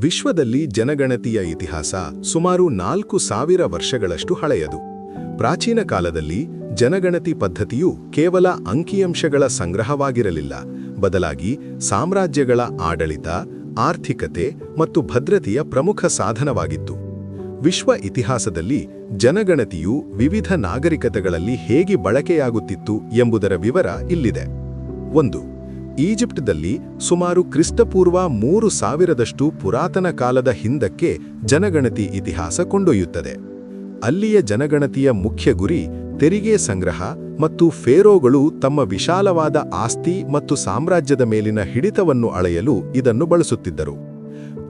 ವಿಶ್ವದಲ್ಲಿ ಜನಗಣತಿಯ ಇತಿಹಾಸ ಸುಮಾರು 4000 ವರ್ಷಗಳಷ್ಟು ಹಳೆಯದು. ಪ್ರಾಚೀನ ಕಾಲದಲ್ಲಿ ಜನಗಣತಿ ಪದ್ಧತಿಯು ಕೇವಲ ಅಂಕಿಅಂಶಗಳ ಸಂಗ್ರಹವಾಗಿರಲಿಲ್ಲ, ಬದಲಾಗಿ ಸಾಮ್ರಾಜ್ಯಗಳ ಆಡಳಿತ, ಆರ್ಥಿಕತೆ ಮತ್ತು ಭದ್ರತೆಯ ಪ್ರಮುಖ ಸಾಧನವಾಗಿತ್ತು. ವಿಶ್ವ ಇತಿಹಾಸದಲ್ಲಿ ಜನಗಣತಿಯು ವಿವಿಧ ನಾಗರಿಕತೆಗಳಲ್ಲಿ ಹೇಗೆ ಬಳಕೆಯಾಗುತ್ತಿತ್ತು ಎಂಬುದರ ವಿವರ ಇಲ್ಲಿದೆ. 1. ಈಜಿಪ್ಟ್ದಲ್ಲಿ ಸುಮಾರು ಕ್ರಿಸ್ತಪೂರ್ವ 3000ದಷ್ಟು ಪುರಾತನ ಕಾಲದ ಹಿಂದಕ್ಕೆ ಜನಗಣತಿ ಇತಿಹಾಸ ಕೊಂಡೊಯ್ಯುತ್ತದೆ. ಅಲ್ಲಿಯ ಜನಗಣತಿಯ ಮುಖ್ಯ ಗುರಿ ತೆರಿಗೆ ಸಂಗ್ರಹ ಮತ್ತು ಫೇರೋಗಳು ತಮ್ಮ ವಿಶಾಲವಾದ ಆಸ್ತಿ ಮತ್ತು ಸಾಮ್ರಾಜ್ಯದ ಮೇಲಿನ ಹಿಡಿತವನ್ನು ಅಳೆಯಲು ಇದನ್ನು ಬಳಸುತ್ತಿದ್ದರು.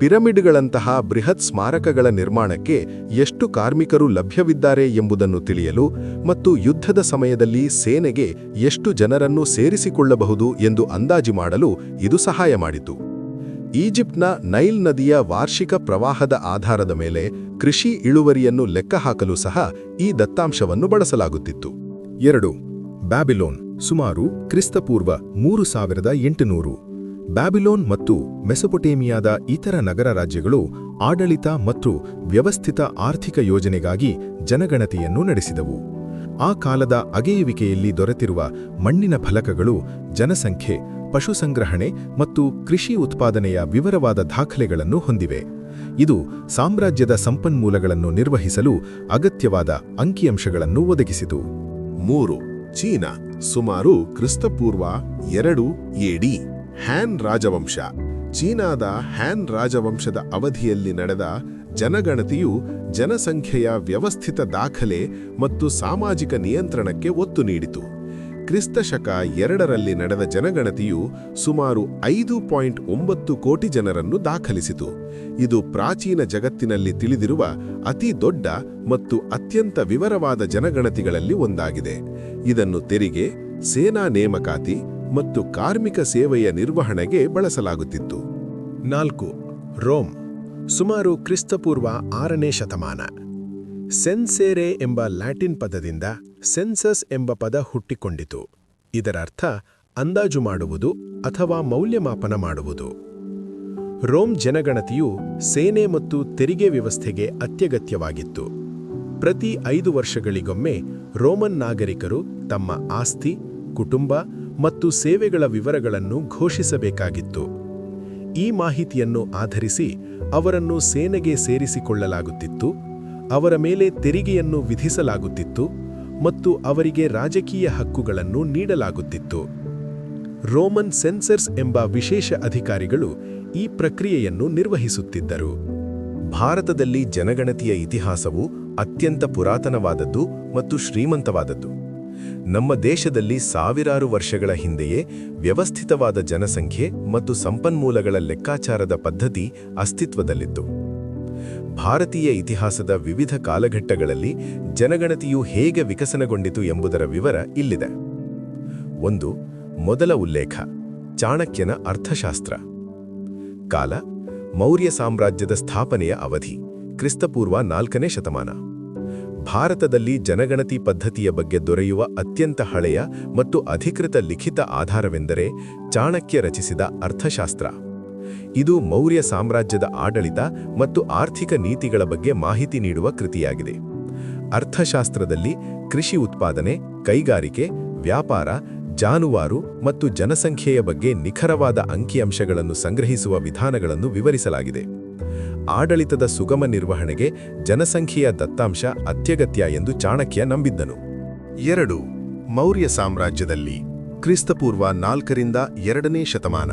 ಪಿರಮಿಡ್ಗಳಂತಹ ಬೃಹತ್ ಸ್ಮಾರಕಗಳ ನಿರ್ಮಾಣಕ್ಕೆ ಎಷ್ಟು ಕಾರ್ಮಿಕರು ಲಭ್ಯವಿದ್ದಾರೆ ಎಂಬುದನ್ನು ತಿಳಿಯಲು ಮತ್ತು ಯುದ್ಧದ ಸಮಯದಲ್ಲಿ ಸೇನೆಗೆ ಎಷ್ಟು ಜನರನ್ನು ಸೇರಿಸಿಕೊಳ್ಳಬಹುದು ಎಂದು ಅಂದಾಜು ಮಾಡಲು ಇದು ಸಹಾಯ ಮಾಡಿತು. ಈಜಿಪ್ಟ್ನ ನೈಲ್ ನದಿಯ ವಾರ್ಷಿಕ ಪ್ರವಾಹದ ಆಧಾರದ ಮೇಲೆ ಕೃಷಿ ಇಳುವರಿಯನ್ನು ಲೆಕ್ಕಹಾಕಲು ಸಹ ಈ ದತ್ತಾಂಶವನ್ನು ಬಳಸಲಾಗುತ್ತಿತ್ತು. 2. ಬ್ಯಾಬಿಲೋನ್, ಸುಮಾರು ಕ್ರಿಸ್ತಪೂರ್ವ 3800. ಬ್ಯಾಬಿಲೋನ್ ಮತ್ತು ಮೆಸೊಪೊಟೇಮಿಯಾದ ಇತರ ನಗರ ರಾಜ್ಯಗಳು ಆಡಳಿತ ಮತ್ತು ವ್ಯವಸ್ಥಿತ ಆರ್ಥಿಕ ಯೋಜನೆಗಾಗಿ ಜನಗಣತಿಯನ್ನು ನಡೆಸಿದವು. ಆ ಕಾಲದ ಅಗೆಯುವಿಕೆಯಲ್ಲಿ ದೊರೆತಿರುವ ಮಣ್ಣಿನ ಫಲಕಗಳು ಜನಸಂಖ್ಯೆ, ಪಶುಸಂಗ್ರಹಣೆ ಮತ್ತು ಕೃಷಿ ಉತ್ಪಾದನೆಯ ವಿವರವಾದ ದಾಖಲೆಗಳನ್ನು ಹೊಂದಿವೆ. ಇದು ಸಾಮ್ರಾಜ್ಯದ ಸಂಪನ್ಮೂಲಗಳನ್ನು ನಿರ್ವಹಿಸಲು ಅಗತ್ಯವಾದ ಅಂಕಿಅಂಶಗಳನ್ನು ಒದಗಿಸಿತು. 3. ಚೀನಾ, ಸುಮಾರು ಕ್ರಿಸ್ತಪೂರ್ವ 2 AD. ಹ್ಯಾನ್ ರಾಜವಂಶ. ಚೀನಾದ ಹ್ಯಾನ್ ರಾಜವಂಶದ ಅವಧಿಯಲ್ಲಿ ನಡೆದ ಜನಗಣತಿಯು ಜನಸಂಖ್ಯೆಯ ವ್ಯವಸ್ಥಿತ ದಾಖಲೆ ಮತ್ತು ಸಾಮಾಜಿಕ ನಿಯಂತ್ರಣಕ್ಕೆ ಒತ್ತು ನೀಡಿತು. ಕ್ರಿಸ್ತಶಕ 2ರಲ್ಲಿ ನಡೆದ ಜನಗಣತಿಯು ಸುಮಾರು 5.9 ಕೋಟಿ ಜನರನ್ನು ದಾಖಲಿಸಿತು. ಇದು ಪ್ರಾಚೀನ ಜಗತ್ತಿನಲ್ಲಿ ತಿಳಿದಿರುವ ಅತಿ ದೊಡ್ಡ ಮತ್ತು ಅತ್ಯಂತ ವಿವರವಾದ ಜನಗಣತಿಗಳಲ್ಲಿ ಒಂದಾಗಿದೆ. ಇದನ್ನು ತೆರಿಗೆ, ಸೇನಾ ನೇಮಕಾತಿ ಮತ್ತು ಕಾರ್ಮಿಕ ಸೇವೆಯ ನಿರ್ವಹಣೆಗೆ ಬಳಸಲಾಗುತ್ತಿತ್ತು. 4. ರೋಮ್, ಸುಮಾರು ಕ್ರಿಸ್ತಪೂರ್ವ 6ನೇ ಶತಮಾನ. ಸೆನ್ಸೇರೆ ಎಂಬ ಲ್ಯಾಟಿನ್ ಪದದಿಂದ ಸೆನ್ಸಸ್ ಎಂಬ ಪದ ಹುಟ್ಟಿಕೊಂಡಿತು. ಇದರರ್ಥ ಅಂದಾಜು ಮಾಡುವುದು ಅಥವಾ ಮೌಲ್ಯಮಾಪನ ಮಾಡುವುದು. ರೋಮ್ ಜನಗಣತಿಯು ಸೇನೆ ಮತ್ತು ತೆರಿಗೆ ವ್ಯವಸ್ಥೆಗೆ ಅತ್ಯಗತ್ಯವಾಗಿತ್ತು. ಪ್ರತಿ 5 ವರ್ಷಗಳಿಗೊಮ್ಮೆ ರೋಮನ್ ನಾಗರಿಕರು ತಮ್ಮ ಆಸ್ತಿ, ಕುಟುಂಬ ಮತ್ತು ಸೇವೆಗಳ ವಿವರಗಳನ್ನು ಘೋಷಿಸಬೇಕಾಗಿತ್ತು. ಈ ಮಾಹಿತಿಯನ್ನು ಆಧರಿಸಿ ಅವರನ್ನು ಸೇನೆಗೆ ಸೇರಿಸಿಕೊಳ್ಳಲಾಗುತ್ತಿತ್ತು, ಅವರ ಮೇಲೆ ತೆರಿಗೆಯನ್ನು ವಿಧಿಸಲಾಗುತ್ತಿತ್ತು ಮತ್ತು ಅವರಿಗೆ ರಾಜಕೀಯ ಹಕ್ಕುಗಳನ್ನು ನೀಡಲಾಗುತ್ತಿತ್ತು. ರೋಮನ್ ಸೆನ್ಸರ್ಸ್ ಎಂಬ ವಿಶೇಷ ಅಧಿಕಾರಿಗಳು ಈ ಪ್ರಕ್ರಿಯೆಯನ್ನು ನಿರ್ವಹಿಸುತ್ತಿದ್ದರು. ಭಾರತದಲ್ಲಿ ಜನಗಣತಿಯ ಇತಿಹಾಸವು ಅತ್ಯಂತ ಪುರಾತನವಾದದ್ದು ಮತ್ತು ಶ್ರೀಮಂತವಾದದ್ದು. ನಮ್ಮ ದೇಶದಲ್ಲಿ ಸಾವಿರಾರು ವರ್ಷಗಳ ಹಿಂದೆಯೇ ವ್ಯವಸ್ಥಿತವಾದ ಜನಸಂಖ್ಯೆ ಮತ್ತು ಸಂಪನ್ಮೂಲಗಳ ಲೆಕ್ಕಾಚಾರದ ಪದ್ಧತಿ ಅಸ್ತಿತ್ವದಲ್ಲಿತ್ತು. ಭಾರತೀಯ ಇತಿಹಾಸದ ವಿವಿಧ ಕಾಲಘಟ್ಟಗಳಲ್ಲಿ ಜನಗಣತಿಯು ಹೇಗೆ ವಿಕಸನಗೊಂಡಿತು ಎಂಬುದರ ವಿವರ ಇಲ್ಲಿದೆ. 1. ಮೊದಲ ಉಲ್ಲೇಖ: ಚಾಣಕ್ಯನ ಅರ್ಥಶಾಸ್ತ್ರ. ಕಾಲ: ಮೌರ್ಯ ಸಾಮ್ರಾಜ್ಯದ ಸ್ಥಾಪನೆಯ ಅವಧಿ, ಕ್ರಿಸ್ತಪೂರ್ವ 4ನೇ ಶತಮಾನ. ಭಾರತದಲ್ಲಿ ಜನಗಣತಿ ಪದ್ಧತಿಯ ಬಗ್ಗೆ ದೊರೆಯುವ ಅತ್ಯಂತ ಹಳೆಯ ಮತ್ತು ಅಧಿಕೃತ ಲಿಖಿತ ಆಧಾರವೆಂದರೆ ಚಾಣಕ್ಯ ರಚಿಸಿದ ಅರ್ಥಶಾಸ್ತ್ರ. ಇದು ಮೌರ್ಯ ಸಾಮ್ರಾಜ್ಯದ ಆಡಳಿತ ಮತ್ತು ಆರ್ಥಿಕ ನೀತಿಗಳ ಬಗ್ಗೆ ಮಾಹಿತಿ ನೀಡುವ ಕೃತಿಯಾಗಿದೆ. ಅರ್ಥಶಾಸ್ತ್ರದಲ್ಲಿ ಕೃಷಿ ಉತ್ಪಾದನೆ, ಕೈಗಾರಿಕೆ, ವ್ಯಾಪಾರ, ಜಾನುವಾರು ಮತ್ತು ಜನಸಂಖ್ಯೆಯ ಬಗ್ಗೆ ನಿಖರವಾದ ಅಂಕಿಅಂಶಗಳನ್ನು ಸಂಗ್ರಹಿಸುವ ವಿಧಾನಗಳನ್ನು ವಿವರಿಸಲಾಗಿದೆ. ಆಡಳಿತದ ಸುಗಮ ನಿರ್ವಹಣೆಗೆ ಜನಸಂಖ್ಯೆಯ ದತ್ತಾಂಶ ಅತ್ಯಗತ್ಯ ಎಂದು ಚಾಣಕ್ಯ ನಂಬಿದ್ದನು. 2. ಮೌರ್ಯ ಸಾಮ್ರಾಜ್ಯದಲ್ಲಿ, ಕ್ರಿಸ್ತಪೂರ್ವ 4ರಿಂದ 2ನೇ ಶತಮಾನ.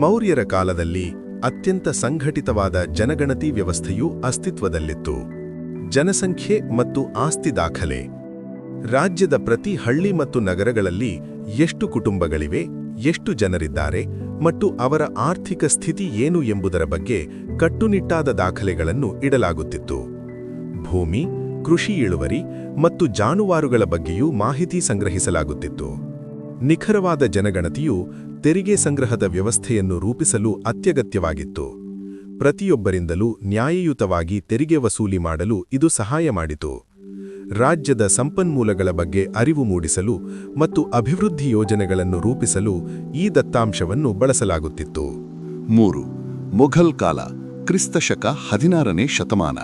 ಮೌರ್ಯರ ಕಾಲದಲ್ಲಿ ಅತ್ಯಂತ ಸಂಘಟಿತವಾದ ಜನಗಣತಿ ವ್ಯವಸ್ಥೆಯು ಅಸ್ತಿತ್ವದಲ್ಲಿತ್ತು. ಜನಸಂಖ್ಯೆ ಮತ್ತು ಆಸ್ತಿ ದಾಖಲೆ: ರಾಜ್ಯದ ಪ್ರತಿ ಹಳ್ಳಿ ಮತ್ತು ನಗರಗಳಲ್ಲಿ ಎಷ್ಟು ಕುಟುಂಬಗಳಿವೆ, ಎಷ್ಟು ಜನರಿದ್ದಾರೆ ಮತ್ತು ಅವರ ಆರ್ಥಿಕ ಸ್ಥಿತಿ ಏನು ಎಂಬುದರ ಬಗ್ಗೆ ಕಟ್ಟುನಿಟ್ಟಾದ ದಾಖಲೆಗಳನ್ನು ಇಡಲಾಗುತ್ತಿತ್ತು. ಭೂಮಿ, ಕೃಷಿ ಇಳುವರಿ ಮತ್ತು ಜಾನುವಾರುಗಳ ಬಗ್ಗೆಯೂ ಮಾಹಿತಿ ಸಂಗ್ರಹಿಸಲಾಗುತ್ತಿತ್ತು. ನಿಖರವಾದ ಜನಗಣತಿಯು ತೆರಿಗೆ ಸಂಗ್ರಹದ ವ್ಯವಸ್ಥೆಯನ್ನು ರೂಪಿಸಲು ಅತ್ಯಗತ್ಯವಾಗಿತ್ತು. ಪ್ರತಿಯೊಬ್ಬರಿಂದಲೂ ನ್ಯಾಯಯುತವಾಗಿ ತೆರಿಗೆ ವಸೂಲಿ ಮಾಡಲು ಇದು ಸಹಾಯ ಮಾಡಿತು. ರಾಜ್ಯದ ಸಂಪನ್ಮೂಲಗಳ ಬಗ್ಗೆ ಅರಿವು ಮೂಡಿಸಲು ಮತ್ತು ಅಭಿವೃದ್ಧಿ ಯೋಜನೆಗಳನ್ನು ರೂಪಿಸಲು ಈ ದತ್ತಾಂಶವನ್ನು ಬಳಸಲಾಗುತ್ತಿತ್ತು. 3. ಮೊಘಲ್ ಕಾಲ, ಕ್ರಿಸ್ತಶಕ 16ನೇ ಶತಮಾನ.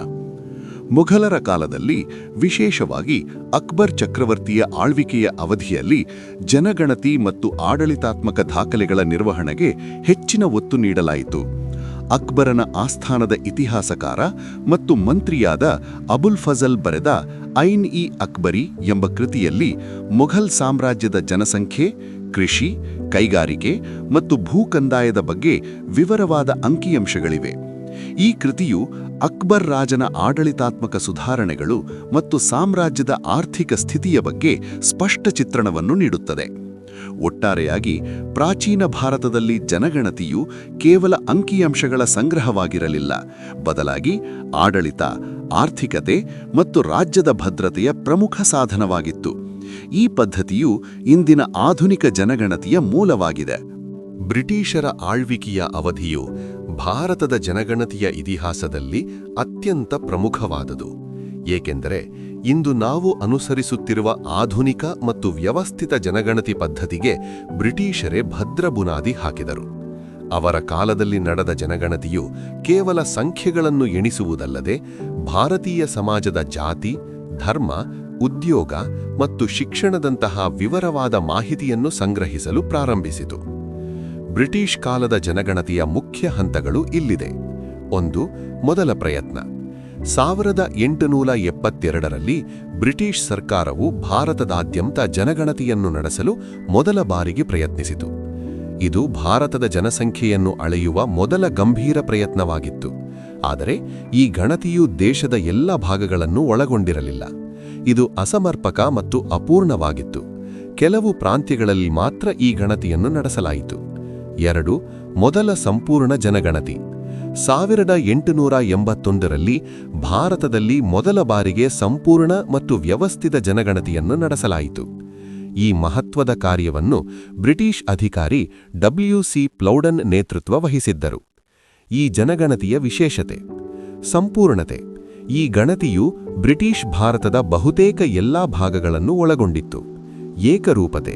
ಮೊಘಲರ ಕಾಲದಲ್ಲಿ, ವಿಶೇಷವಾಗಿ ಅಕ್ಬರ್ ಚಕ್ರವರ್ತಿಯ ಆಳ್ವಿಕೆಯ ಅವಧಿಯಲ್ಲಿ, ಜನಗಣತಿ ಮತ್ತು ಆಡಳಿತಾತ್ಮಕ ದಾಖಲೆಗಳ ನಿರ್ವಹಣೆಗೆ ಹೆಚ್ಚಿನ ಒತ್ತು ನೀಡಲಾಯಿತು. ಅಕ್ಬರನ ಆಸ್ಥಾನದ ಇತಿಹಾಸಕಾರ ಮತ್ತು ಮಂತ್ರಿಯಾದ ಅಬುಲ್ ಫಜಲ್ ಬರೆದ ಐನ್-ಇ-ಅಕ್ಬರಿ ಎಂಬ ಕೃತಿಯಲ್ಲಿ ಮೊಘಲ್ ಸಾಮ್ರಾಜ್ಯದ ಜನಸಂಖ್ಯೆ, ಕೃಷಿ, ಕೈಗಾರಿಕೆ ಮತ್ತು ಭೂಕಂದಾಯದ ಬಗ್ಗೆ ವಿವರವಾದ ಅಂಕಿಅಂಶಗಳಿವೆ. ಈ ಕೃತಿಯು ಅಕ್ಬರ್ ರಾಜನ ಆಡಳಿತಾತ್ಮಕ ಸುಧಾರಣೆಗಳು ಮತ್ತು ಸಾಮ್ರಾಜ್ಯದ ಆರ್ಥಿಕ ಸ್ಥಿತಿಯ ಬಗ್ಗೆ ಸ್ಪಷ್ಟ ಚಿತ್ರಣವನ್ನು ನೀಡುತ್ತದೆ. ಒಟ್ಟಾರೆಯಾಗಿ, ಪ್ರಾಚೀನ ಭಾರತದಲ್ಲಿ ಜನಗಣತಿಯು ಕೇವಲ ಅಂಕಿಅಂಶಗಳ ಸಂಗ್ರಹವಾಗಿರಲಿಲ್ಲ, ಬದಲಾಗಿ ಆಡಳಿತ, ಆರ್ಥಿಕತೆ ಮತ್ತು ರಾಜ್ಯದ ಭದ್ರತೆಯ ಪ್ರಮುಖ ಸಾಧನವಾಗಿತ್ತು. ಈ ಪದ್ಧತಿಯು ಇಂದಿನ ಆಧುನಿಕ ಜನಗಣತಿಯ ಮೂಲವಾಗಿದೆ. ಬ್ರಿಟಿಷರ ಆಳ್ವಿಕೆಯ ಅವಧಿಯು ಭಾರತದ ಜನಗಣತಿಯ ಇತಿಹಾಸದಲ್ಲಿ ಅತ್ಯಂತ ಪ್ರಮುಖವಾದುದು, ಏಕೆಂದರೆ ಇಂದು ನಾವು ಅನುಸರಿಸುತ್ತಿರುವ ಆಧುನಿಕ ಮತ್ತು ವ್ಯವಸ್ಥಿತ ಜನಗಣತಿ ಪದ್ಧತಿಗೆ ಬ್ರಿಟಿಷರೇ ಭದ್ರ ಬುನಾದಿ ಹಾಕಿದರು. ಅವರ ಕಾಲದಲ್ಲಿ ನಡೆದ ಜನಗಣತಿಯು ಕೇವಲ ಸಂಖ್ಯೆಗಳನ್ನು ಎಣಿಸುವುದಲ್ಲದೆ, ಭಾರತೀಯ ಸಮಾಜದ ಜಾತಿ, ಧರ್ಮ, ಉದ್ಯೋಗ ಮತ್ತು ಶಿಕ್ಷಣದಂತಹ ವಿವರವಾದ ಮಾಹಿತಿಯನ್ನು ಸಂಗ್ರಹಿಸಲು ಪ್ರಾರಂಭಿಸಿತು. ಬ್ರಿಟಿಷ್ ಕಾಲದ ಜನಗಣತಿಯ ಮುಖ್ಯ ಹಂತಗಳು ಇಲ್ಲಿದೆ. 1. ಮೊದಲ ಪ್ರಯತ್ನ. 1872ರಲ್ಲಿ ಬ್ರಿಟಿಷ್ ಸರ್ಕಾರವು ಭಾರತದಾದ್ಯಂತ ಜನಗಣತಿಯನ್ನು ನಡೆಸಲು ಮೊದಲ ಬಾರಿಗೆ ಪ್ರಯತ್ನಿಸಿತು. ಇದು ಭಾರತದ ಜನಸಂಖ್ಯೆಯನ್ನು ಅಳೆಯುವ ಮೊದಲ ಗಂಭೀರ ಪ್ರಯತ್ನವಾಗಿತ್ತು. ಆದರೆ ಈ ಗಣತಿಯು ದೇಶದ ಎಲ್ಲ ಭಾಗಗಳನ್ನು ಒಳಗೊಂಡಿರಲಿಲ್ಲ. ಇದು ಅಸಮರ್ಪಕ ಮತ್ತು ಅಪೂರ್ಣವಾಗಿತ್ತು. ಕೆಲವು ಪ್ರಾಂತ್ಯಗಳಲ್ಲಿ ಮಾತ್ರ ಈ ಗಣತಿಯನ್ನು ನಡೆಸಲಾಯಿತು. 2. ಮೊದಲ ಸಂಪೂರ್ಣ ಜನಗಣತಿ. 1881ರಲ್ಲಿ ಭಾರತದಲ್ಲಿ ಮೊದಲ ಬಾರಿಗೆ ಸಂಪೂರ್ಣ ಮತ್ತು ವ್ಯವಸ್ಥಿತ ಜನಗಣತಿಯನ್ನು ನಡೆಸಲಾಯಿತು. ಈ ಮಹತ್ವದ ಕಾರ್ಯವನ್ನು ಬ್ರಿಟಿಷ್ ಅಧಿಕಾರಿ ಡಬ್ಲ್ಯೂ.ಸಿ. ಪ್ಲೌಡನ್ ನೇತೃತ್ವ ವಹಿಸಿದ್ದರು. ಈ ಜನಗಣತಿಯ ವಿಶೇಷತೆ: ಸಂಪೂರ್ಣತೆ. ಈ ಗಣತಿಯು ಬ್ರಿಟಿಷ್ ಭಾರತದ ಬಹುತೇಕ ಎಲ್ಲಾ ಭಾಗಗಳನ್ನು ಒಳಗೊಂಡಿತ್ತು. ಏಕರೂಪತೆ.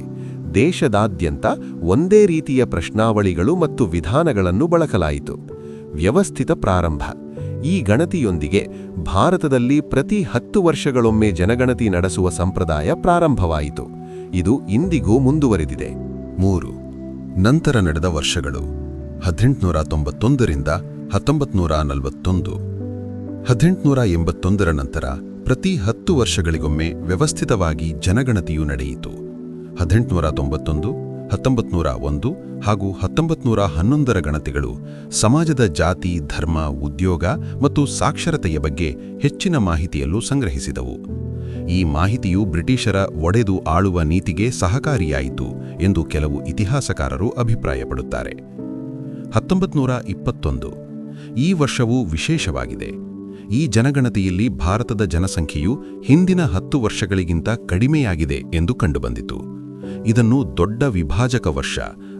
ದೇಶದಾದ್ಯಂತ ಒಂದೇ ರೀತಿಯ ಪ್ರಶ್ನಾವಳಿಗಳು ಮತ್ತು ವಿಧಾನಗಳನ್ನು ಬಳಸಲಾಯಿತು. ವ್ಯವಸ್ಥಿತ ಪ್ರಾರಂಭ. ಈ ಗಣತಿಯೊಂದಿಗೆ ಭಾರತದಲ್ಲಿ ಪ್ರತಿ 10 ವರ್ಷಗಳೊಮ್ಮೆ ಜನಗಣತಿ ನಡೆಸುವ ಸಂಪ್ರದಾಯ ಪ್ರಾರಂಭವಾಯಿತು. ಇದು ಇಂದಿಗೂ ಮುಂದುವರೆದಿದೆ. 3. ನಂತರ ನಡೆದ ವರ್ಷಗಳು 1891ರಿಂದ 1941. 1881ರ ನಂತರ ಪ್ರತಿ 10 ವರ್ಷಗಳಿಗೊಮ್ಮೆ ವ್ಯವಸ್ಥಿತವಾಗಿ ಜನಗಣತಿಯು ನಡೆಯಿತು. 1891, 1901 ಹಾಗೂ 1911ರ ಗಣತಿಗಳು ಸಮಾಜದ ಜಾತಿ, ಧರ್ಮ, ಉದ್ಯೋಗ ಮತ್ತು ಸಾಕ್ಷರತೆಯ ಬಗ್ಗೆ ಹೆಚ್ಚಿನ ಮಾಹಿತಿಯಲ್ಲೂ ಸಂಗ್ರಹಿಸಿದವು. ಈ ಮಾಹಿತಿಯು ಬ್ರಿಟಿಷರ ಒಡೆದು ಆಳುವ ನೀತಿಗೆ ಸಹಕಾರಿಯಾಯಿತು ಎಂದು ಕೆಲವು ಇತಿಹಾಸಕಾರರು ಅಭಿಪ್ರಾಯಪಡುತ್ತಾರೆ. 1921. ಈ ವರ್ಷವೂ ವಿಶೇಷವಾಗಿದೆ. ಈ ಜನಗಣತಿಯಲ್ಲಿ ಭಾರತದ ಜನಸಂಖ್ಯೆಯು ಹಿಂದಿನ 10 ವರ್ಷಗಳಿಗಿಂತ ಕಡಿಮೆಯಾಗಿದೆ ಎಂದು ಕಂಡುಬಂದಿತು. ಇದನ್ನು ದೊಡ್ಡ ವಿಭಾಜಕ ವರ್ಷ,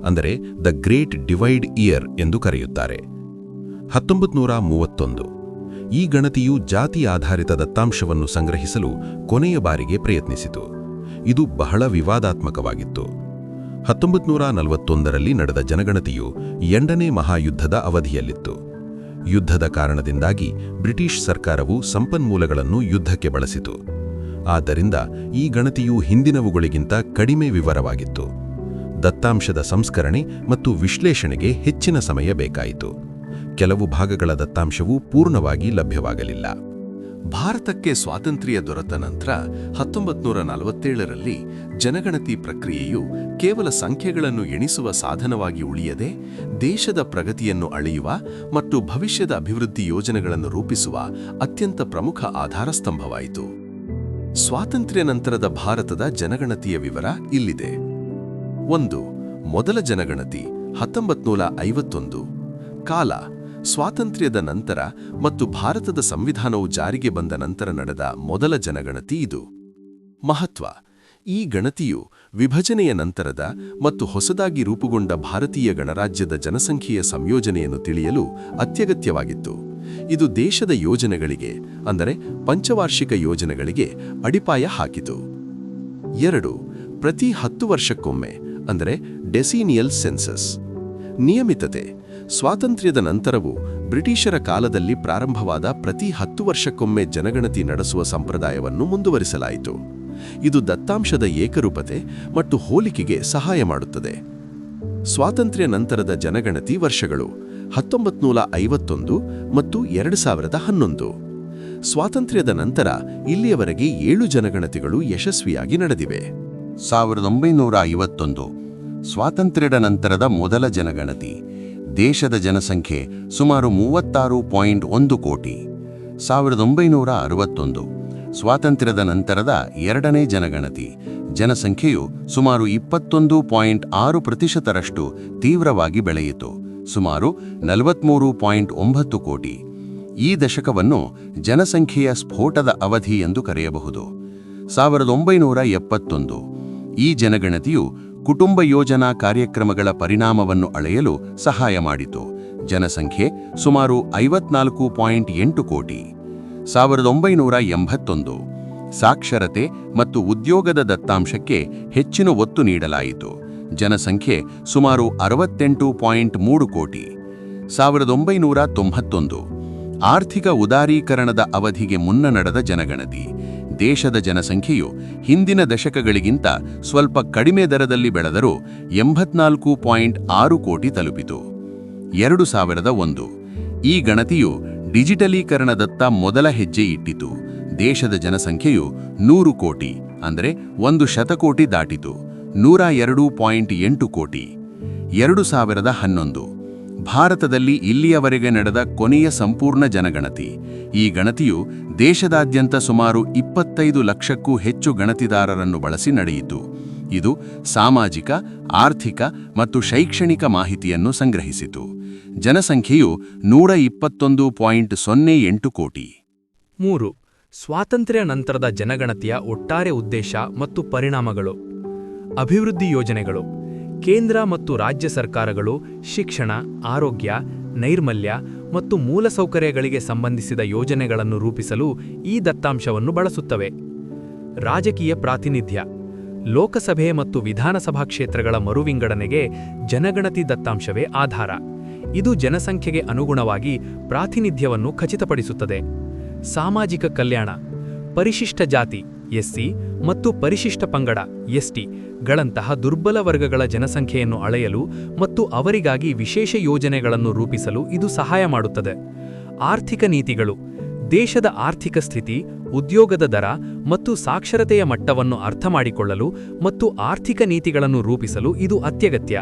ಅಂದರೆ ದ ಗ್ರೇಟ್ ಡಿವೈಡ್ ಇಯರ್ ಎಂದು ಕರೆಯುತ್ತಾರೆ. 1931. ಈ ಗಣತಿಯು ಜಾತಿ ಆಧಾರಿತ ದತ್ತಾಂಶವನ್ನು ಸಂಗ್ರಹಿಸಲು ಕೊನೆಯ ಬಾರಿಗೆ ಪ್ರಯತ್ನಿಸಿತು. ಇದು ಬಹಳ ವಿವಾದಾತ್ಮಕವಾಗಿತ್ತು. 1941ರಲ್ಲಿ ನಡೆದ ಜನಗಣತಿಯು 2ನೇ ಮಹಾಯುದ್ಧದ ಅವಧಿಯಲ್ಲಿತ್ತು. ಯುದ್ಧದ ಕಾರಣದಿಂದಾಗಿ ಬ್ರಿಟಿಷ್ ಸರ್ಕಾರವು ಸಂಪನ್ಮೂಲಗಳನ್ನು ಯುದ್ಧಕ್ಕೆ ಬಳಸಿತು. ಆದ್ದರಿಂದ ಈ ಗಣತಿಯು ಹಿಂದಿನವುಗಳಿಗಿಂತ ಕಡಿಮೆ ವಿವರವಾಗಿತ್ತು. ದತ್ತಾಂಶದ ಸಂಸ್ಕರಣೆ ಮತ್ತು ವಿಶ್ಲೇಷಣೆಗೆ ಹೆಚ್ಚಿನ ಸಮಯ ಬೇಕಾಯಿತು. ಕೆಲವು ಭಾಗಗಳ ದತ್ತಾಂಶವು ಪೂರ್ಣವಾಗಿ ಲಭ್ಯವಾಗಲಿಲ್ಲ. ಭಾರತಕ್ಕೆ ಸ್ವಾತಂತ್ರ್ಯ ದೊರೆತ ನಂತರ 1947ರಲ್ಲಿ ಜನಗಣತಿ ಪ್ರಕ್ರಿಯೆಯು ಕೇವಲ ಸಂಖ್ಯೆಗಳನ್ನು ಎಣಿಸುವ ಸಾಧನವಾಗಿ ಉಳಿಯದೆ, ದೇಶದ ಪ್ರಗತಿಯನ್ನು ಅಳೆಯುವ ಮತ್ತು ಭವಿಷ್ಯದ ಅಭಿವೃದ್ಧಿ ಯೋಜನೆಗಳನ್ನು ರೂಪಿಸುವ ಅತ್ಯಂತ ಪ್ರಮುಖ ಆಧಾರಸ್ತಂಭವಾಯಿತು. ಸ್ವಾತಂತ್ರ್ಯ ನಂತರದ ಭಾರತದ ಜನಗಣತಿಯ ವಿವರ ಇಲ್ಲಿದೆ. 1. ಮೊದಲ ಜನಗಣತಿ 1951. ಕಾಲ: ಸ್ವಾತಂತ್ರ್ಯದ ನಂತರ ಮತ್ತು ಭಾರತದ ಸಂವಿಧಾನವು ಜಾರಿಗೆ ಬಂದ ನಂತರ ನಡೆದ ಮೊದಲ ಜನಗಣತಿ ಇದು. ಮಹತ್ವ: ಈ ಗಣತಿಯು ವಿಭಜನೆಯ ನಂತರದ ಮತ್ತು ಹೊಸದಾಗಿ ರೂಪುಗೊಂಡ ಭಾರತೀಯ ಗಣರಾಜ್ಯದ ಜನಸಂಖ್ಯೆಯ ಸಂಯೋಜನೆಯನ್ನು ತಿಳಿಯಲು ಅತ್ಯಗತ್ಯವಾಗಿತ್ತು. ಇದು ದೇಶದ ಯೋಜನೆಗಳಿಗೆ, ಅಂದರೆ ಪಂಚವಾರ್ಷಿಕ ಯೋಜನೆಗಳಿಗೆ ಅಡಿಪಾಯ ಹಾಕಿತು. 2. ಪ್ರತಿ 10 ವರ್ಷಕ್ಕೊಮ್ಮೆ, ಅಂದರೆ ಡೆಸಿನಿಯಲ್ ಸೆನ್ಸಸ್. ನಿಯಮಿತತೆ: ಸ್ವಾತಂತ್ರ್ಯದ ನಂತರವೂ ಬ್ರಿಟಿಷರ ಕಾಲದಲ್ಲಿ ಪ್ರಾರಂಭವಾದ ಪ್ರತಿ 10 ವರ್ಷಕ್ಕೊಮ್ಮೆ ಜನಗಣತಿ ನಡೆಸುವ ಸಂಪ್ರದಾಯವನ್ನು ಮುಂದುವರಿಸಲಾಯಿತು. ಇದು ದತ್ತಾಂಶದ ಏಕರೂಪತೆ ಮತ್ತು ಹೋಲಿಕೆಗೆ ಸಹಾಯ ಮಾಡುತ್ತದೆ. ಸ್ವಾತಂತ್ರ್ಯ ನಂತರದ ಜನಗಣತಿ ವರ್ಷಗಳು 1951 ಮತ್ತು 2011. ಸ್ವಾತಂತ್ರ್ಯದ ನಂತರ ಇಲ್ಲಿಯವರೆಗೆ 7 ಜನಗಣತಿಗಳು ಯಶಸ್ವಿಯಾಗಿ ನಡೆದಿವೆ. 1951 ಸ್ವಾತಂತ್ರ್ಯದ ನಂತರದ ಮೊದಲ ಜನಗಣತಿ. ದೇಶದ ಜನಸಂಖ್ಯೆ ಸುಮಾರು 36.1 ಕೋಟಿ. 1961 ಸ್ವಾತಂತ್ರ್ಯದ ನಂತರದ ಎರಡನೇ ಜನಗಣತಿ. ಜನಸಂಖ್ಯೆಯು ಸುಮಾರು 21.6% ತೀವ್ರವಾಗಿ ಬೆಳೆಯಿತು, ಸುಮಾರು 43.9 ಕೋಟಿ. ಈ ದಶಕವನ್ನು ಜನಸಂಖ್ಯೆಯ ಸ್ಫೋಟದ ಅವಧಿ ಎಂದು ಕರೆಯಬಹುದು. 1971 ಈ ಜನಗಣತಿಯು ಕುಟುಂಬ ಯೋಜನಾ ಕಾರ್ಯಕ್ರಮಗಳ ಪರಿಣಾಮವನ್ನು ಅಳೆಯಲು ಸಹಾಯ ಮಾಡಿತು. ಜನಸಂಖ್ಯೆ ಸುಮಾರು 54.8 ಕೋಟಿ. 1981 ಸಾಕ್ಷರತೆ ಮತ್ತು ಉದ್ಯೋಗದ ದತ್ತಾಂಶಕ್ಕೆ ಹೆಚ್ಚಿನ ಒತ್ತು ನೀಡಲಾಯಿತು. ಜನಸಂಖ್ಯೆ ಸುಮಾರು 68.3 ಕೋಟಿ. 1991 ಆರ್ಥಿಕ ಉದಾರೀಕರಣದ ಅವಧಿಗೆ ಮುನ್ನ ನಡೆದ ಜನಗಣತಿ. ದೇಶದ ಜನಸಂಖ್ಯೆಯು ಹಿಂದಿನ ದಶಕಗಳಿಗಿಂತ ಸ್ವಲ್ಪ ಕಡಿಮೆ ದರದಲ್ಲಿ ಬೆಳೆದರೂ 84.6 ಕೋಟಿ ತಲುಪಿತು. 2001 ಈ ಗಣತಿಯು ಡಿಜಿಟಲೀಕರಣದತ್ತ ಮೊದಲ ಹೆಜ್ಜೆ ಇಟ್ಟಿತು. ದೇಶದ ಜನಸಂಖ್ಯೆಯು 100 ಕೋಟಿ, ಅಂದರೆ 1 ಶತಕೋಟಿ ದಾಟಿತು. 102.8 ಕೋಟಿ. 2011 ಭಾರತದಲ್ಲಿ ಇಲ್ಲಿಯವರೆಗೆ ನಡೆದ ಕೊನೆಯ ಸಂಪೂರ್ಣ ಜನಗಣತಿ. ಈ ಗಣತಿಯು ದೇಶದಾದ್ಯಂತ ಸುಮಾರು 25 ಲಕ್ಷಕ್ಕೂ ಹೆಚ್ಚು ಗಣತಿದಾರರನ್ನು ಬಳಸಿ ನಡೆಯಿತು. ಇದು ಸಾಮಾಜಿಕ, ಆರ್ಥಿಕ ಮತ್ತು ಶೈಕ್ಷಣಿಕ ಮಾಹಿತಿಯನ್ನು ಸಂಗ್ರಹಿಸಿತು. ಜನಸಂಖ್ಯೆಯು 121.08 ಕೋಟಿ. 3. ಸ್ವಾತಂತ್ರ್ಯ ನಂತರದ ಜನಗಣತಿಯ ಒಟ್ಟಾರೆ ಉದ್ದೇಶ ಮತ್ತು ಪರಿಣಾಮಗಳು. ಅಭಿವೃದ್ಧಿ ಯೋಜನೆಗಳು. ಕೇಂದ್ರ ಮತ್ತು ರಾಜ್ಯ ಸರ್ಕಾರಗಳು ಶಿಕ್ಷಣ, ಆರೋಗ್ಯ, ನೈರ್ಮಲ್ಯ ಮತ್ತು ಮೂಲಸೌಕರ್ಯಗಳಿಗೆ ಸಂಬಂಧಿಸಿದ ಯೋಜನೆಗಳನ್ನು ರೂಪಿಸಲು ಈ ದತ್ತಾಂಶವನ್ನು ಬಳಸುತ್ತವೆ. ರಾಜಕೀಯ ಪ್ರಾತಿನಿಧ್ಯ. ಲೋಕಸಭೆ ಮತ್ತು ವಿಧಾನಸಭಾ ಕ್ಷೇತ್ರಗಳ ಮರುವಿಂಗಡಣೆಗೆ ಜನಗಣತಿ ದತ್ತಾಂಶವೇ ಆಧಾರ. ಇದು ಜನಸಂಖ್ಯೆಗೆ ಅನುಗುಣವಾಗಿ ಪ್ರಾತಿನಿಧ್ಯವನ್ನು ಖಚಿತಪಡಿಸುತ್ತದೆ. ಸಾಮಾಜಿಕ ಕಲ್ಯಾಣ. ಪರಿಶಿಷ್ಟ ಜಾತಿ ಎಸ್ಸಿ ಮತ್ತು ಪರಿಶಿಷ್ಟ ಪಂಗಡ ಎಸ್ಟಿ ಗಳಂತಹ ದುರ್ಬಲ ವರ್ಗಗಳ ಜನಸಂಖ್ಯೆಯನ್ನು ಅಳೆಯಲು ಮತ್ತು ಅವರಿಗಾಗಿ ವಿಶೇಷ ಯೋಜನೆಗಳನ್ನು ರೂಪಿಸಲು ಇದು ಸಹಾಯ ಮಾಡುತ್ತದೆ. ಆರ್ಥಿಕ ನೀತಿಗಳು. ದೇಶದ ಆರ್ಥಿಕ ಸ್ಥಿತಿ, ಉದ್ಯೋಗದ ದರ ಮತ್ತು ಸಾಕ್ಷರತೆಯ ಮಟ್ಟವನ್ನು ಅರ್ಥಮಾಡಿಕೊಳ್ಳಲು ಮತ್ತು ಆರ್ಥಿಕ ನೀತಿಗಳನ್ನು ರೂಪಿಸಲು ಇದು ಅತ್ಯಗತ್ಯ.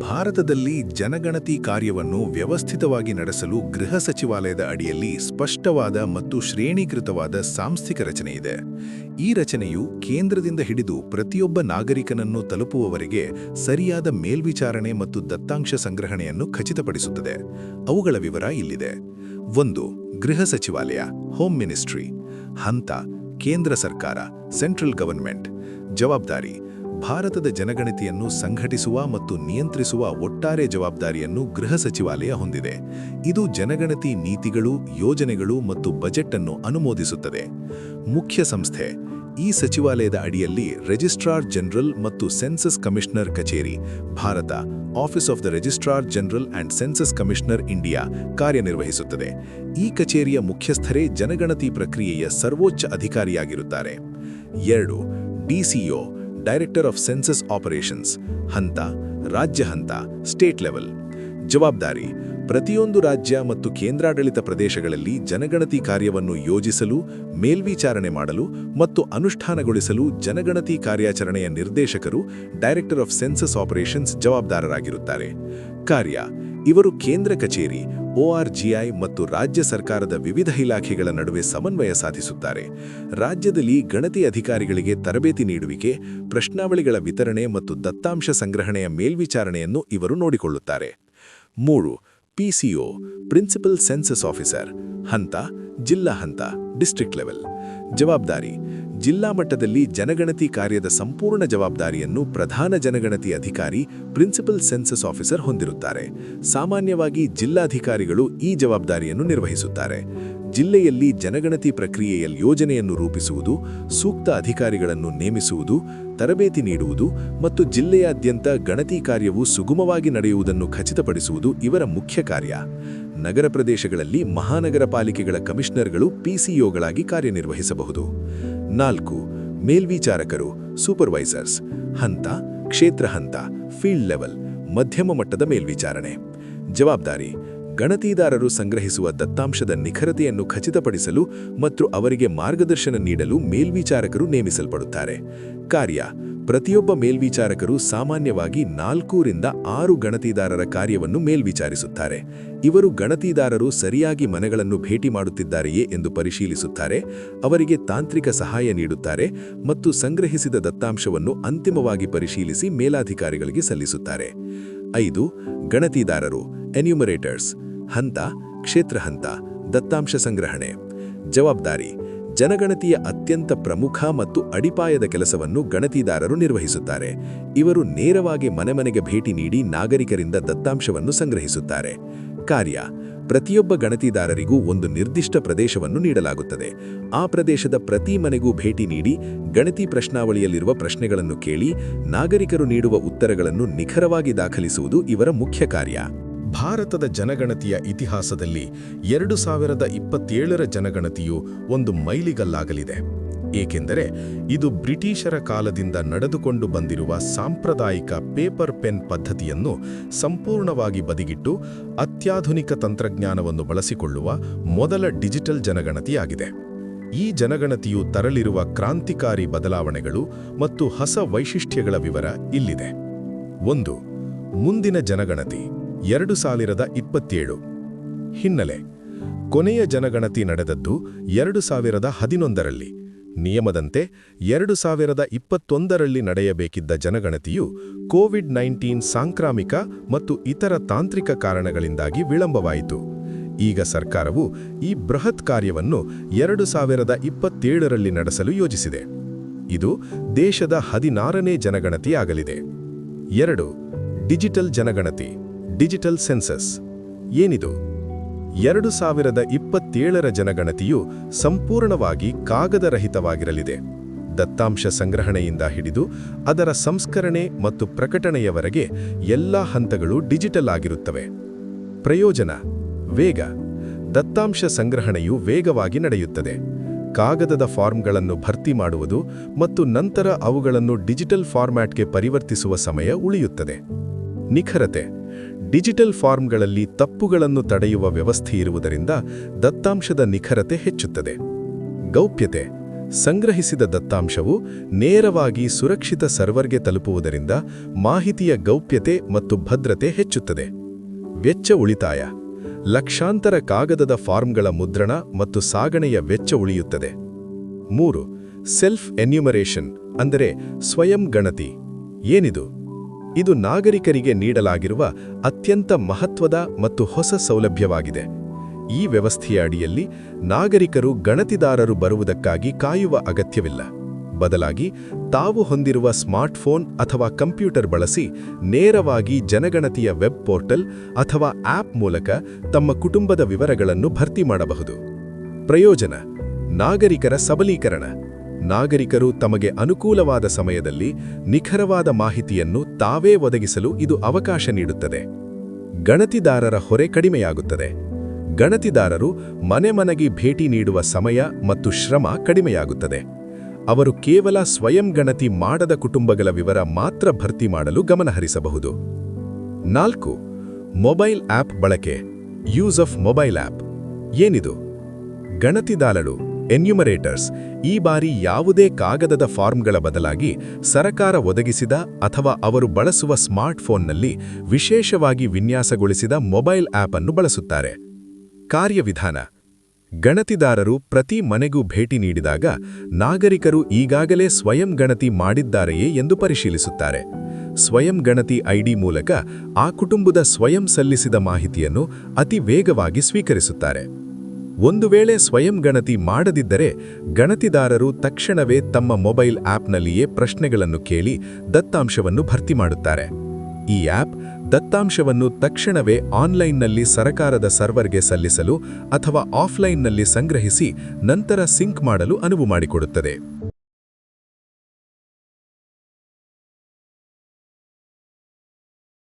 ಭಾರತದಲ್ಲಿ ಜನಗಣತಿ ಕಾರ್ಯವನ್ನು ವ್ಯವಸ್ಥಿತವಾಗಿ ನಡೆಸಲು ಗೃಹ ಸಚಿವಾಲಯದ ಅಡಿಯಲ್ಲಿ ಸ್ಪಷ್ಟವಾದ ಮತ್ತು ಶ್ರೇಣೀಕೃತವಾದ ಸಾಂಸ್ಥಿಕ ರಚನೆ ಇದೆ. ಈ ರಚನೆಯು ಕೇಂದ್ರದಿಂದ ಹಿಡಿದು ಪ್ರತಿಯೊಬ್ಬ ನಾಗರಿಕನನ್ನು ತಲುಪುವವರೆಗೆ ಸರಿಯಾದ ಮೇಲ್ವಿಚಾರಣೆ ಮತ್ತು ದತ್ತಾಂಶ ಸಂಗ್ರಹಣೆಯನ್ನು ಖಚಿತಪಡಿಸುತ್ತದೆ. ಅವುಗಳ ವಿವರ ಇಲ್ಲಿದೆ. 1. ಗೃಹ ಸಚಿವಾಲಯ, ಹೋಮ್ ಮಿನಿಸ್ಟ್ರಿ. ಹಂತ: ಕೇಂದ್ರ ಸರ್ಕಾರ, ಸೆಂಟ್ರಲ್ ಗವರ್ನ್ಮೆಂಟ್. ಜವಾಬ್ದಾರಿ: ಭಾರತದ ಜನಗಣತಿಯನ್ನು ಸಂಘಟಿಸುವ ಮತ್ತು ನಿಯಂತ್ರಿಸುವ ಒಟ್ಟಾರೆ ಜವಾಬ್ದಾರಿಯನ್ನು ಗೃಹ ಸಚಿವಾಲಯ ಹೊಂದಿದೆ. ಇದು ಜನಗಣತಿ ನೀತಿಗಳು, ಯೋಜನೆಗಳು ಮತ್ತು ಬಜೆಟ್ ಅನ್ನು ಅನುಮೋದಿಸುತ್ತದೆ. ಮುಖ್ಯ ಸಂಸ್ಥೆ: ಈ ಸಚಿವಾಲಯದ ಅಡಿಯಲ್ಲಿ ರಿಜಿಸ್ಟ್ರಾರ್ ಜನರಲ್ ಮತ್ತು ಸೆನ್ಸಸ್ ಕಮಿಷನರ್ ಕಚೇರಿ, Bharat, office of the registrar general and census commissioner India ಕಾರ್ಯನಿರ್ವಹಿಸುತ್ತದೆ. ಈ ಕಚೇರಿಯ ಮುಖ್ಯಸ್ಥರೇ ಜನಗಣತಿ ಪ್ರಕ್ರಿಯೆಯ ಸರ್ವೋಚ್ಚ ಅಧಿಕಾರಿಯಾಗಿರುತ್ತಾರೆ. 2. DCO, director of census operations. ಹಂತ: ರಾಜ್ಯ ಹಂತ, ಸ್ಟೇಟ್ ಲೆವೆಲ್. ಜವಾಬ್ದಾರಿ: ಪ್ರತಿಯೊಂದು ರಾಜ್ಯ ಮತ್ತು ಕೇಂದ್ರಾಡಳಿತ ಪ್ರದೇಶಗಳಲ್ಲಿ ಜನಗಣತಿ ಕಾರ್ಯವನ್ನು ಯೋಜಿಸಲು, ಮೇಲ್ವಿಚಾರಣೆ ಮಾಡಲು ಮತ್ತು ಅನುಷ್ಠಾನಗೊಳಿಸಲು ಜನಗಣತಿ ಕಾರ್ಯಾಚರಣೆಯ ನಿರ್ದೇಶಕರು, ಡೈರೆಕ್ಟರ್ ಆಫ್ ಸೆನ್ಸಸ್ ಆಪರೇಷನ್ಸ್ ಜವಾಬ್ದಾರರಾಗಿರುತ್ತಾರೆ. ಕಾರ್ಯ: ಇವರು ಕೇಂದ್ರ ಕಚೇರಿ, ORGI ಮತ್ತು ರಾಜ್ಯ ಸರ್ಕಾರದ ವಿವಿಧ ಇಲಾಖೆಗಳ ನಡುವೆ ಸಮನ್ವಯ ಸಾಧಿಸುತ್ತಾರೆ. ರಾಜ್ಯದಲ್ಲಿ ಗಣತಿ ಅಧಿಕಾರಿಗಳಿಗೆ ತರಬೇತಿ ನೀಡುವಿಕೆ, ಪ್ರಶ್ನಾವಳಿಗಳ ವಿತರಣೆ ಮತ್ತು ದತ್ತಾಂಶ ಸಂಗ್ರಹಣೆಯ ಮೇಲ್ವಿಚಾರಣೆಯನ್ನು ಇವರು ನೋಡಿಕೊಳ್ಳುತ್ತಾರೆ. 3. PCO, principal census officer. ಹಂತ: ಜಿಲ್ಲಾ ಹಂತ, ಡಿಸ್ಟ್ರಿಕ್ಟ್ ಲೆವೆಲ್. ಜವಾಬ್ದಾರಿ: ಜಿಲ್ಲಾ ಮಟ್ಟದಲ್ಲಿ ಜನಗಣತಿ ಕಾರ್ಯದ ಸಂಪೂರ್ಣ ಜವಾಬ್ದಾರಿಯನ್ನು ಪ್ರಧಾನ ಜನಗಣತಿ ಅಧಿಕಾರಿ, ಪ್ರಿನ್ಸಿಪಲ್ ಸೆನ್ಸಸ್ ಆಫೀಸರ್ ಹೊಂದಿರುತ್ತಾರೆ. ಸಾಮಾನ್ಯವಾಗಿ ಜಿಲ್ಲಾಧಿಕಾರಿಗಳು ಈ ಜವಾಬ್ದಾರಿಯನ್ನು ನಿರ್ವಹಿಸುತ್ತಾರೆ. ಜಿಲ್ಲೆಯಲ್ಲಿ ಜನಗಣತಿ ಪ್ರಕ್ರಿಯೆಯ ಯೋಜನೆಯನ್ನು ರೂಪಿಸುವುದು, ಸೂಕ್ತ ಅಧಿಕಾರಿಗಳನ್ನು ನೇಮಿಸುವುದು, ತರಬೇತಿ ನೀಡುವುದು ಮತ್ತು ಜಿಲ್ಲೆಯಾದ್ಯಂತ ಗಣತಿ ಕಾರ್ಯವು ಸುಗಮವಾಗಿ ನಡೆಯುವುದನ್ನು ಖಚಿತಪಡಿಸುವುದು ಇವರ ಮುಖ್ಯ ಕಾರ್ಯ. ನಗರ ಪ್ರದೇಶಗಳಲ್ಲಿ ಮಹಾನಗರ ಪಾಲಿಕೆಗಳ ಕಮಿಷನರ್ಗಳು ಪಿಸಿಒಗಳಾಗಿ ಕಾರ್ಯನಿರ್ವಹಿಸಬಹುದು. 4. ಮೇಲ್ವಿಚಾರಕರು, ಸೂಪರ್ವೈಸರ್ಸ್. ಹಂತ: ಕ್ಷೇತ್ರ ಹಂತ, ಫೀಲ್ಡ್ ಲೆವೆಲ್, ಮಧ್ಯಮ ಮಟ್ಟದ ಮೇಲ್ವಿಚಾರಣೆ. ಜವಾಬ್ದಾರಿ: ಗಣತಿದಾರರು ಸಂಗ್ರಹಿಸುವ ದತ್ತಾಂಶದ ನಿಖರತೆಯನ್ನು ಖಚಿತಪಡಿಸಲು ಮತ್ತು ಅವರಿಗೆ ಮಾರ್ಗದರ್ಶನ ನೀಡಲು ಮೇಲ್ವಿಚಾರಕರು ನೇಮಿಸಲ್ಪಡುತ್ತಾರೆ. ಕಾರ್ಯ: ಪ್ರತಿಯೊಬ್ಬ ಮೇಲ್ವಿಚಾರಕರು ಸಾಮಾನ್ಯವಾಗಿ 4 ರಿಂದ 6 ಗಣತಿದಾರರ ಕಾರ್ಯವನ್ನು ಮೇಲ್ವಿಚಾರಿಸುತ್ತಾರೆ. ಇವರು ಗಣತಿದಾರರು ಸರಿಯಾಗಿ ಮನೆಗಳನ್ನು ಭೇಟಿ ಮಾಡುತ್ತಿದ್ದಾರೆಯೇ ಎಂದು ಪರಿಶೀಲಿಸುತ್ತಾರೆ, ಅವರಿಗೆ ತಾಂತ್ರಿಕ ಸಹಾಯ ನೀಡುತ್ತಾರೆ ಮತ್ತು ಸಂಗ್ರಹಿಸಿದ ದತ್ತಾಂಶವನ್ನು ಅಂತಿಮವಾಗಿ ಪರಿಶೀಲಿಸಿ ಮೇಲಾಧಿಕಾರಿಗಳಿಗೆ ಸಲ್ಲಿಸುತ್ತಾರೆ. 5. ಗಣತಿದಾರರು, ಎನ್ಯುಮರೇಟರ್ಸ್. ಹಂತ: ಕ್ಷೇತ್ರ ಹಂತ, ದತ್ತಾಂಶ ಸಂಗ್ರಹಣೆ. ಜವಾಬ್ದಾರಿ: ಜನಗಣತಿಯ ಅತ್ಯಂತ ಪ್ರಮುಖ ಮತ್ತು ಅಡಿಪಾಯದ ಕೆಲಸವನ್ನು ಗಣತಿದಾರರು ನಿರ್ವಹಿಸುತ್ತಾರೆ. ಇವರು ನೇರವಾಗಿ ಮನೆಗೆ ಭೇಟಿ ನೀಡಿ ನಾಗರಿಕರಿಂದ ದತ್ತಾಂಶವನ್ನು ಸಂಗ್ರಹಿಸುತ್ತಾರೆ. ಕಾರ್ಯ: ಪ್ರತಿಯೊಬ್ಬ ಗಣತಿದಾರರಿಗೂ ಒಂದು ನಿರ್ದಿಷ್ಟ ಪ್ರದೇಶವನ್ನು ನೀಡಲಾಗುತ್ತದೆ. ಆ ಪ್ರದೇಶದ ಪ್ರತಿ ಮನೆಗೂ ಭೇಟಿ ನೀಡಿ ಗಣತಿ ಪ್ರಶ್ನಾವಳಿಯಲ್ಲಿರುವ ಪ್ರಶ್ನೆಗಳನ್ನು ಕೇಳಿ ನಾಗರಿಕರು ನೀಡುವ ಉತ್ತರಗಳನ್ನು ನಿಖರವಾಗಿ ದಾಖಲಿಸುವುದು ಇವರ ಮುಖ್ಯ ಕಾರ್ಯ. ಭಾರತದ ಜನಗಣತಿಯ ಇತಿಹಾಸದಲ್ಲಿ 2027ರ ಜನಗಣತಿಯು ಒಂದು ಮೈಲಿಗಲ್ಲಾಗಲಿದೆ. ಏಕೆಂದರೆ ಇದು ಬ್ರಿಟಿಷರ ಕಾಲದಿಂದ ನಡೆದುಕೊಂಡು ಬಂದಿರುವ ಸಾಂಪ್ರದಾಯಿಕ ಪೇಪರ್ ಪೆನ್ ಪದ್ಧತಿಯನ್ನು ಸಂಪೂರ್ಣವಾಗಿ ಬದಿಗಿಟ್ಟು ಅತ್ಯಾಧುನಿಕ ತಂತ್ರಜ್ಞಾನವನ್ನು ಬಳಸಿಕೊಳ್ಳುವ ಮೊದಲ ಡಿಜಿಟಲ್ ಜನಗಣತಿಯಾಗಿದೆ. ಈ ಜನಗಣತಿಯು ತರಲಿರುವ ಕ್ರಾಂತಿಕಾರಿ ಬದಲಾವಣೆಗಳು ಮತ್ತು ಹೊಸ ವೈಶಿಷ್ಟ್ಯಗಳ ವಿವರ ಇಲ್ಲಿದೆ. 1. ಮುಂದಿನ ಜನಗಣತಿ 2027. ಹಿನ್ನೆಲೆ: ಕೊನೆಯ ಜನಗಣತಿ ನಡೆದದ್ದು 2011ರಲ್ಲಿ. ನಿಯಮದಂತೆ 2021ರಲ್ಲಿ ನಡೆಯಬೇಕಿದ್ದ ಜನಗಣತಿಯು ಕೋವಿಡ್-19 ಸಾಂಕ್ರಾಮಿಕ ಮತ್ತು ಇತರ ತಾಂತ್ರಿಕ ಕಾರಣಗಳಿಂದಾಗಿ ವಿಳಂಬವಾಯಿತು. ಈಗ ಸರ್ಕಾರವು ಈ ಬೃಹತ್ ಕಾರ್ಯವನ್ನು 2027ರಲ್ಲಿ ನಡೆಸಲು ಯೋಜಿಸಿದೆ. ಇದು ದೇಶದ 16ನೇ ಜನಗಣತಿಯಾಗಲಿದೆ. 2. ಡಿಜಿಟಲ್ ಜನಗಣತಿ, ಡಿಜಿಟಲ್ ಸೆನ್ಸಸ್. ಏನಿದು? 2027ರ ಜನಗಣತಿಯು ಸಂಪೂರ್ಣವಾಗಿ ಕಾಗದರಹಿತವಾಗಿರಲಿದೆ. ದತ್ತಾಂಶ ಸಂಗ್ರಹಣೆಯಿಂದ ಹಿಡಿದು ಅದರ ಸಂಸ್ಕರಣೆ ಮತ್ತು ಪ್ರಕಟಣೆಯವರೆಗೆ ಎಲ್ಲ ಹಂತಗಳು ಡಿಜಿಟಲ್ ಆಗಿರುತ್ತವೆ. ಪ್ರಯೋಜನ: ವೇಗ. ದತ್ತಾಂಶ ಸಂಗ್ರಹಣೆಯು ವೇಗವಾಗಿ ನಡೆಯುತ್ತದೆ. ಕಾಗದದ ಫಾರ್ಮ್ಗಳನ್ನು ಭರ್ತಿ ಮಾಡುವುದು ಮತ್ತು ನಂತರ ಅವುಗಳನ್ನು ಡಿಜಿಟಲ್ ಫಾರ್ಮ್ಯಾಟ್ಗೆ ಪರಿವರ್ತಿಸುವ ಸಮಯ ಉಳಿಯುತ್ತದೆ. ನಿಖರತೆ: ಡಿಜಿಟಲ್ ಫಾರ್ಮ್ಗಳಲ್ಲಿ ತಪ್ಪುಗಳನ್ನು ತಡೆಯುವ ವ್ಯವಸ್ಥೆ ಇರುವುದರಿಂದ ದತ್ತಾಂಶದ ನಿಖರತೆ ಹೆಚ್ಚುತ್ತದೆ. ಗೌಪ್ಯತೆ: ಸಂಗ್ರಹಿಸಿದ ದತ್ತಾಂಶವು ನೇರವಾಗಿ ಸುರಕ್ಷಿತ ಸರ್ವರ್ಗೆ ತಲುಪುವುದರಿಂದ ಮಾಹಿತಿಯ ಗೌಪ್ಯತೆ ಮತ್ತು ಭದ್ರತೆ ಹೆಚ್ಚುತ್ತದೆ. ವೆಚ್ಚ ಉಳಿತಾಯ: ಲಕ್ಷಾಂತರ ಕಾಗದದ ಫಾರ್ಮ್ಗಳ ಮುದ್ರಣ ಮತ್ತು ಸಾಗಣೆಯ ವೆಚ್ಚ ಉಳಿಯುತ್ತದೆ. 3. ಸೆಲ್ಫ್ ಎನ್ಯುಮರೇಷನ್ ಅಂದರೆ ಸ್ವಯಂ ಗಣತಿ. ಏನಿದು? ಇದು ನಾಗರಿಕರಿಗೆ ನೀಡಲಾಗಿರುವ ಅತ್ಯಂತ ಮಹತ್ವದ ಮತ್ತು ಹೊಸ ಸೌಲಭ್ಯವಾಗಿದೆ. ಈ ವ್ಯವಸ್ಥೆಯ ಅಡಿಯಲ್ಲಿ ನಾಗರಿಕರು ಗಣತಿದಾರರು ಬರುವುದಕ್ಕಾಗಿ ಕಾಯುವ ಅಗತ್ಯವಿಲ್ಲ. ಬದಲಾಗಿ ತಾವು ಹೊಂದಿರುವ ಸ್ಮಾರ್ಟ್ಫೋನ್ ಅಥವಾ ಕಂಪ್ಯೂಟರ್ ಬಳಸಿ ನೇರವಾಗಿ ಜನಗಣತಿಯ ವೆಬ್ ಪೋರ್ಟಲ್ ಅಥವಾ ಆಪ್ ಮೂಲಕ ತಮ್ಮ ಕುಟುಂಬದ ವಿವರಗಳನ್ನು ಭರ್ತಿ ಮಾಡಬಹುದು. ಪ್ರಯೋಜನ: ನಾಗರಿಕರ ಸಬಲೀಕರಣ. ನಾಗರಿಕರು ತಮಗೆ ಅನುಕೂಲವಾದ ಸಮಯದಲ್ಲಿ ನಿಖರವಾದ ಮಾಹಿತಿಯನ್ನು ತಾವೇ ಒದಗಿಸಲು ಇದು ಅವಕಾಶ ನೀಡುತ್ತದೆ. ಗಣತಿದಾರರ ಹೊರೆ ಕಡಿಮೆಯಾಗುತ್ತದೆ. ಗಣತಿದಾರರು ಮನೆಗೆ ಭೇಟಿ ನೀಡುವ ಸಮಯ ಮತ್ತು ಶ್ರಮ ಕಡಿಮೆಯಾಗುತ್ತದೆ. ಅವರು ಕೇವಲ ಸ್ವಯಂ ಗಣತಿ ಮಾಡದ ಕುಟುಂಬಗಳ ವಿವರ ಮಾತ್ರ ಭರ್ತಿ ಮಾಡಲು ಗಮನಹರಿಸಬಹುದು. 4. ಮೊಬೈಲ್ ಆಪ್ ಬಳಕೆ, ಯೂಸ್ ಆಫ್ ಮೊಬೈಲ್ ಆಪ್. ಏನಿದು? ಗಣತಿದಾರರು, ಎನ್ಯುಮರೇಟರ್ಸ್ ಈ ಬಾರಿ ಯಾವುದೇ ಕಾಗದದ ಫಾರ್ಮ್ಗಳ ಬದಲಾಗಿ ಸರಕಾರ ಒದಗಿಸಿದ ಅಥವಾ ಅವರು ಬಳಸುವ ಸ್ಮಾರ್ಟ್ಫೋನ್ನಲ್ಲಿ ವಿಶೇಷವಾಗಿ ವಿನ್ಯಾಸಗೊಳಿಸಿದ ಮೊಬೈಲ್ ಆಪ್ ಅನ್ನು ಬಳಸುತ್ತಾರೆ. ಕಾರ್ಯವಿಧಾನ: ಗಣತಿದಾರರು ಪ್ರತಿ ಮನೆಗೂ ಭೇಟಿ ನೀಡಿದಾಗ ನಾಗರಿಕರು ಈಗಾಗಲೇ ಸ್ವಯಂ ಗಣತಿ ಮಾಡಿದ್ದಾರೆಯೇ ಎಂದು ಪರಿಶೀಲಿಸುತ್ತಾರೆ. ಸ್ವಯಂ ಗಣತಿ ಐಡಿ ಮೂಲಕ ಆ ಕುಟುಂಬದ ಸ್ವಯಂ ಸಲ್ಲಿಸಿದ ಮಾಹಿತಿಯನ್ನು ಅತಿ ವೇಗವಾಗಿ ಸ್ವೀಕರಿಸುತ್ತಾರೆ. ಒಂದು ವೇಳೆ ಸ್ವಯಂ ಗಣತಿ ಮಾಡದಿದ್ದರೆ ಗಣತಿದಾರರು ತಕ್ಷಣವೇ ತಮ್ಮ ಮೊಬೈಲ್ ಆಪ್ನಲ್ಲಿಯೇ ಪ್ರಶ್ನೆಗಳನ್ನು ಕೇಳಿ ದತ್ತಾಂಶವನ್ನು ಭರ್ತಿ ಮಾಡುತ್ತಾರೆ. ಈ ಆಪ್ ದತ್ತಾಂಶವನ್ನು ತಕ್ಷಣವೇ ಆನ್ಲೈನ್ನಲ್ಲಿ ಸರಕಾರದ ಸರ್ವರ್ಗೆ ಸಲ್ಲಿಸಲು ಅಥವಾ ಆಫ್ಲೈನ್ನಲ್ಲಿ ಸಂಗ್ರಹಿಸಿ ನಂತರ ಸಿಂಕ್ ಮಾಡಲು ಅನುವು ಮಾಡಿಕೊಡುತ್ತದೆ.